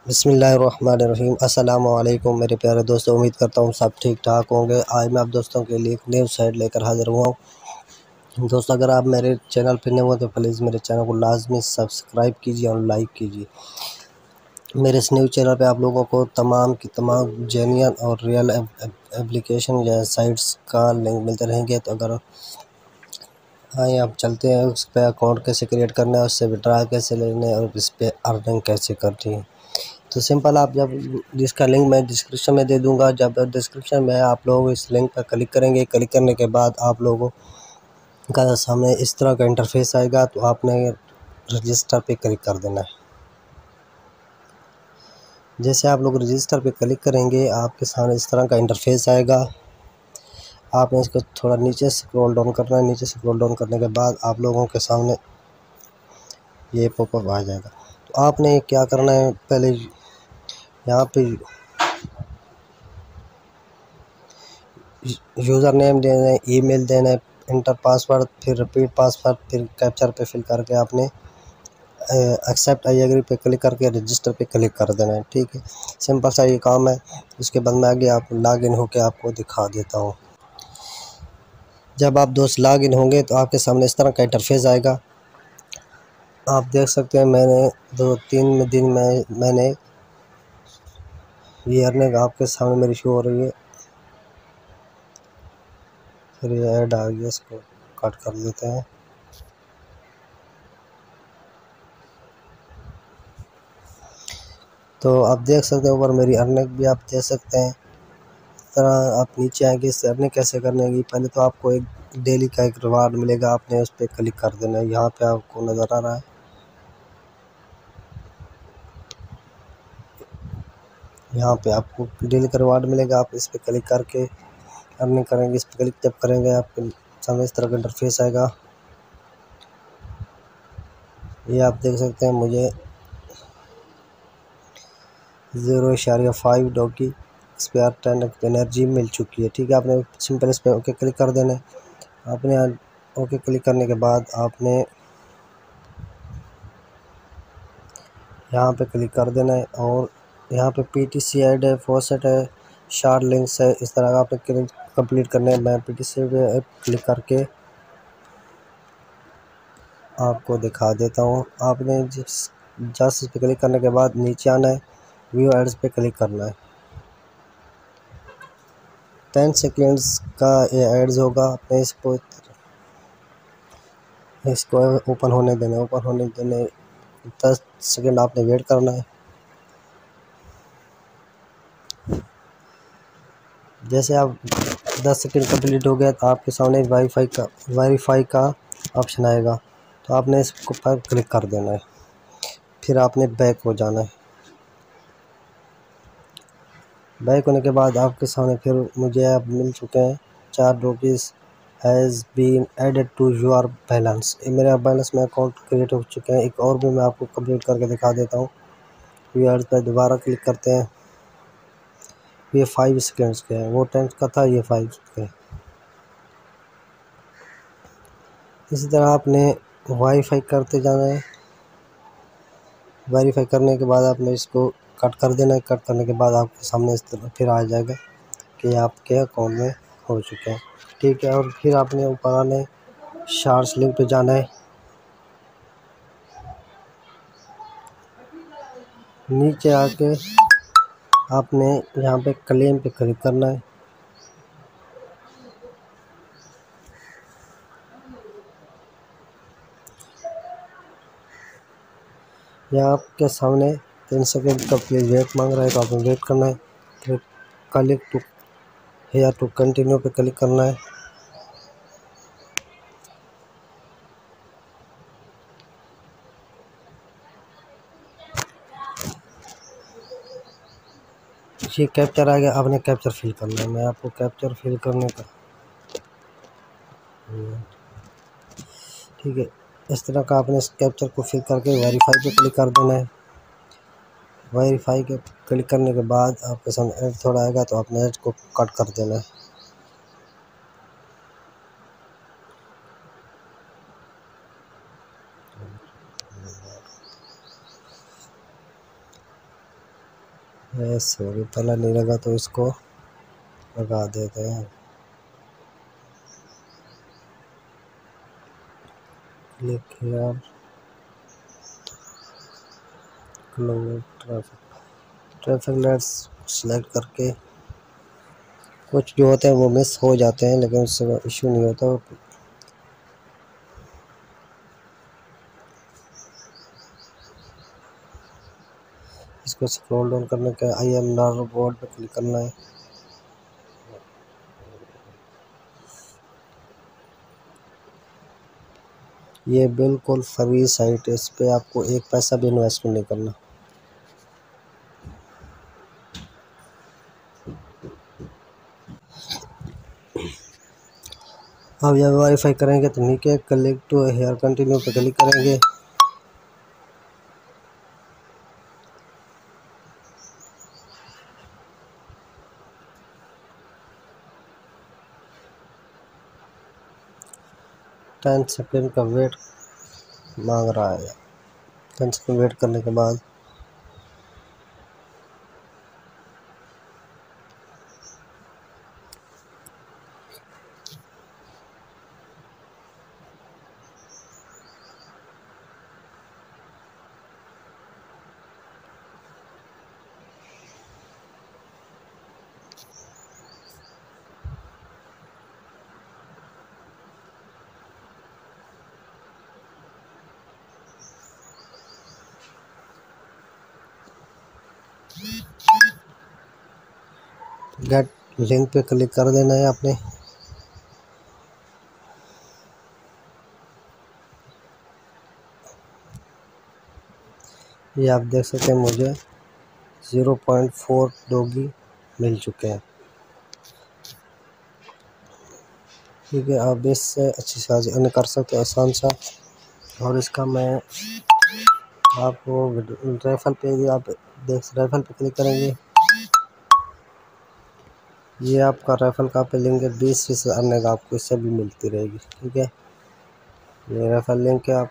बिस्मिल्लाहिर्रहमानिर्रहीम। अस्सलाम वालेकुम मेरे प्यारे दोस्तों, उम्मीद करता हूँ सब ठीक ठाक होंगे। आज मैं आप दोस्तों के लिए एक न्यू साइट लेकर हाज़िर हुआ हूँ। दोस्तों, अगर आप मेरे चैनल पर नए हो तो प्लीज़ मेरे चैनल को लाजमी सब्सक्राइब कीजिए और लाइक कीजिए। मेरे इस न्यू चैनल पे आप लोगों को तमाम की तमाम जेन्युइन और रियल एप्लीकेशन या साइट्स का लिंक मिलते रहेंगे। तो अगर आइए आप चलते हैं, उस पर अकाउंट कैसे क्रिएट करना है, उससे विड्रा कैसे लेना है और इस पर अर्निंग कैसे करनी है। तो सिंपल, आप जब जिसका लिंक मैं डिस्क्रिप्शन में दे दूंगा, जब डिस्क्रिप्शन में आप लोग इस लिंक पर क्लिक करेंगे, क्लिक करने के बाद आप लोगों का सामने इस तरह का इंटरफेस आएगा। तो आपने रजिस्टर पे क्लिक कर देना है। जैसे आप लोग रजिस्टर पे क्लिक करेंगे, आपके सामने इस तरह का इंटरफेस आएगा। आपने इसको थोड़ा नीचे स्क्रॉल डाउन करना है। नीचे स्क्रॉल डाउन करने के बाद आप लोगों के सामने ये पॉपअप आ जाएगा। तो आपने क्या करना है, पहले यहाँ पे यूज़र नेम देना है, ईमेल देना है, इंटर पासवर्ड, फिर रिपीट पासवर्ड, फिर कैप्चर पे फिल करके आपने एक्सेप्ट आई एग्री पे क्लिक करके रजिस्टर पे क्लिक कर देना है। ठीक है, सिंपल सा ये काम है। उसके बाद मैं आगे आप लॉग इन होकर आपको दिखा देता हूँ। जब आप दोस्त लॉग इन होंगे तो आपके सामने इस तरह का इंटरफेस आएगा। आप देख सकते हैं, मैंने 2-3 दिन में मैंने ये अर्निंग आपके सामने मेरी शो हो रही है। फिर ये ऐड आ गया, इसको कट कर देते हैं। तो आप देख सकते हैं ऊपर मेरी अर्निंग भी आप देख सकते हैं। इस तरह आप नीचे आएंगे, इससे अर्निंग कैसे करने की, पहले तो आपको एक डेली का एक रिवार्ड मिलेगा। आपने उस पर क्लिक कर देना है। यहाँ पे आपको नज़र आ रहा है, यहाँ पे आपको डेली का रिवार्ड मिलेगा। आप इस पर क्लिक करके अर्निंग करेंगे। इस पर क्लिक जब करेंगे आपके सामने इस तरह का इंटरफेस आएगा। ये आप देख सकते हैं, मुझे 0.5 डॉगी स्पेयर 10 एनर्जी मिल चुकी है। ठीक है, आपने सिंपल इस पर ओके क्लिक कर देना है। आपने ओके क्लिक करने के बाद आपने यहाँ पे क्लिक कर देना है और यहाँ पे पीटीसी ऐड है, फॉसेट है, शार्ट लिंक्स है। इस तरह का आपने कंप्लीट करने है। मैं पीटीसी पे क्लिक करके आपको दिखा देता हूँ। आपने जस्ट इस पर क्लिक करने के बाद नीचे आना है, व्यू एड्स पे क्लिक करना है। 10 सेकेंड्स का ये एड्स होगा। आपने इसको ओपन होने देना है। ओपन होने देने 10 सेकेंड आपने वेट करना है। जैसे आप 10 सेकेंड कंप्लीट हो गया तो आपके सामने वेरीफाई का ऑप्शन आएगा। तो आपने इसको पर क्लिक कर देना है। फिर आपने बैक हो जाना है। बैक होने के बाद आपके सामने फिर मुझे अब मिल चुके हैं 4 rupees has been added to your balance. ये मेरा बैलेंस में अकाउंट क्रिएट हो चुके हैं। एक और भी मैं आपको कंप्लीट करके दिखा देता हूँ। व्यूअर्स पर दोबारा क्लिक करते हैं। ये 5 सेकेंड्स के हैं, वो 10 का था, ये 5 के। इसी तरह आपने वाईफाई करते जाना है। वेरीफाई करने के बाद आपने इसको कट कर देना है। कट करने के बाद आपके सामने इस तरह फिर आ जाएगा कि आपके अकाउंट में हो चुके हैं। ठीक है, और फिर आपने ऊपर आने शार्ट्स लिंक पे जाना है। नीचे आके आपने यहाँ पे क्लेम पे क्लिक करना है। यहाँ आपके सामने 3 सेकेंड का प्लीज़ वेट मांग रहा है, तो आपने वेट करना है। फिर click to here to continue पे क्लिक करना है। ये कैप्चर आ गया, आपने कैप्चर फिल करना है। मैं आपको कैप्चर फिल करने का, ठीक है, इस तरह का आपने इस कैप्चर को फिल करके वेरीफाई पे क्लिक कर देना है। वेरीफाई के क्लिक करने के बाद आपके सामने ऐड थोड़ा आएगा, तो आपने ऐड को कट कर देना है। सॉरी पहला नहीं लगा तो इसको लगा देते हैं। Click here, close traffic lights select करके कुछ जो होते हैं वो मिस हो जाते हैं, लेकिन उससे इशू नहीं होता। इसको स्क्रॉल डाउन करने के आई एम नॉट बोर्ड पे क्लिक करना है। ये बिल्कुल फ्री साइट है, इस पे आपको एक पैसा भी इन्वेस्टमेंट नहीं करना। अब जब वेरीफाई करेंगे तो नीचे क्लिक टू हेयर कंटिन्यू पे क्लिक करेंगे। टेन सेकेंड का वेट मांग रहा है। 10 सेकेंड वेट करने के बाद गेट लिंक पे क्लिक कर देना है आपने। ये आप देख सकते हैं मुझे 0.4 डॉगी मिल चुके हैं। ठीक है, आप इससे अच्छी से अर्न कर सकते हो आसान सा। और इसका मैं आपको रेफर पे भी आप रेफर पे क्लिक करेंगे। ये आपका रेफर का पे लिंक है, 20 अर्निंग आपको इससे भी मिलती रहेगी। ठीक है, ये रेफर लिंक है, आप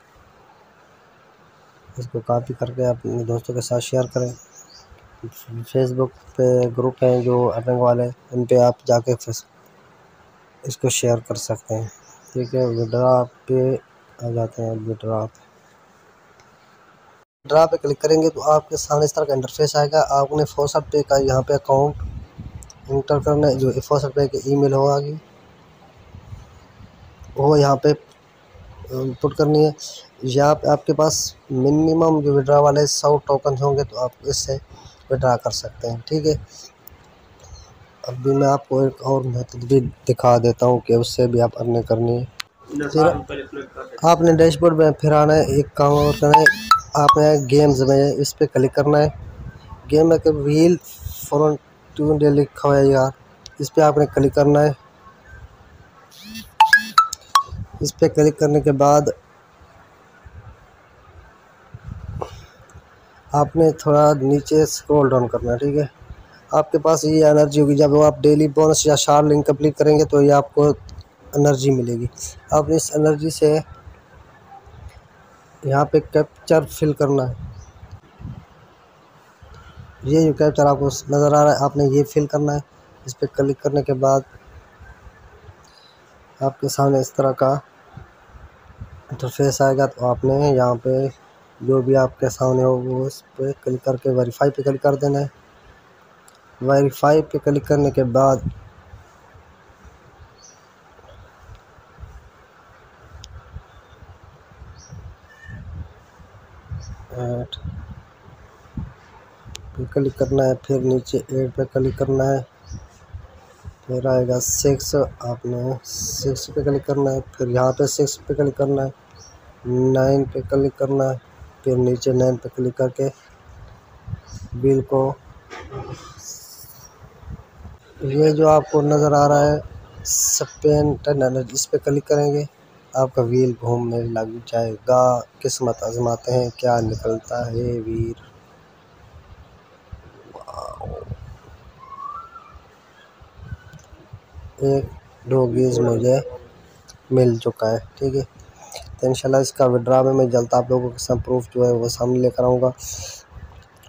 इसको कॉपी करके अपने दोस्तों के साथ शेयर करें। फेसबुक पे ग्रुप हैं जो अर्निंग वाले, उन पे आप जाके इसको शेयर कर सकते हैं। ठीक है, विड्रा पे आ जाते हैं। विड्रा पे क्लिक करेंगे तो आपके सामने इस तरह का इंटरफेस आएगा। आपने फोसट पे का यहाँ पे अकाउंट इंटर करना है, जो फोसट पे की ईमेल होगा वो यहाँ पे पुट करनी है। यहाँ पे आपके पास मिनिमम जो विड्रा वाले 100 टोकन होंगे तो आप इससे विड्रा कर सकते हैं। ठीक है, अभी मैं आपको एक और मेथड भी दिखा देता हूँ कि उससे भी आप अर्निंग करनी है। फिर आपने डैशबोर्ड में फिर आना है, एक काम और करना है, आपने गेम्स में इस पर क्लिक करना है। गेम में व्हील फॉर टू डे लिखा हुआ है यार, इस पर आपने क्लिक करना है। इस पर क्लिक करने के बाद आपने थोड़ा नीचे स्क्रॉल डाउन करना है। ठीक है, आपके पास ये एनर्जी होगी, जब आप डेली बोनस या शार लिंक कंप्लीट करेंगे तो ये आपको एनर्जी मिलेगी। आप इस एनर्जी से यहाँ पे कैप्चर फिल करना है। ये जो कैप्चर आपको नज़र आ रहा है, आपने ये फिल करना है। इस पर क्लिक करने के बाद आपके सामने इस तरह का इंटरफेस आएगा। तो आपने यहाँ पे जो भी आपके सामने हो वो इस पर क्लिक करके वेरीफाई पे क्लिक कर देना है। वेरीफाई पे क्लिक करने के बाद ऐड पे क्लिक करना है, फिर नीचे ऐड पे क्लिक करना है, फिर आएगा 6, आपने 6 पे क्लिक करना है, फिर यहाँ पे 6 पे क्लिक करना है, 9 पे क्लिक करना है, फिर नीचे 9 पे क्लिक करके बिल को, ये जो आपको नज़र आ रहा है स्पेन 10, इस पे क्लिक करेंगे, आपका व्हील घूमने लग जाएगा। किस्मत आजमाते हैं क्या निकलता है वीर। एक डॉगीज मुझे मिल चुका है। ठीक है, तो इंशाल्लाह इसका विड्रा में मैं जल्द आप लोगों के साथ प्रूफ जो है वो सामने लेकर आऊँगा।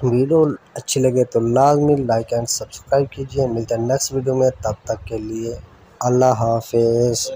वीडियो अच्छी लगे तो लाजमी लाइक एंड सब्सक्राइब कीजिए। मिलते हैं नेक्स्ट वीडियो में, तब तक के लिए अल्लाह हाफिज़।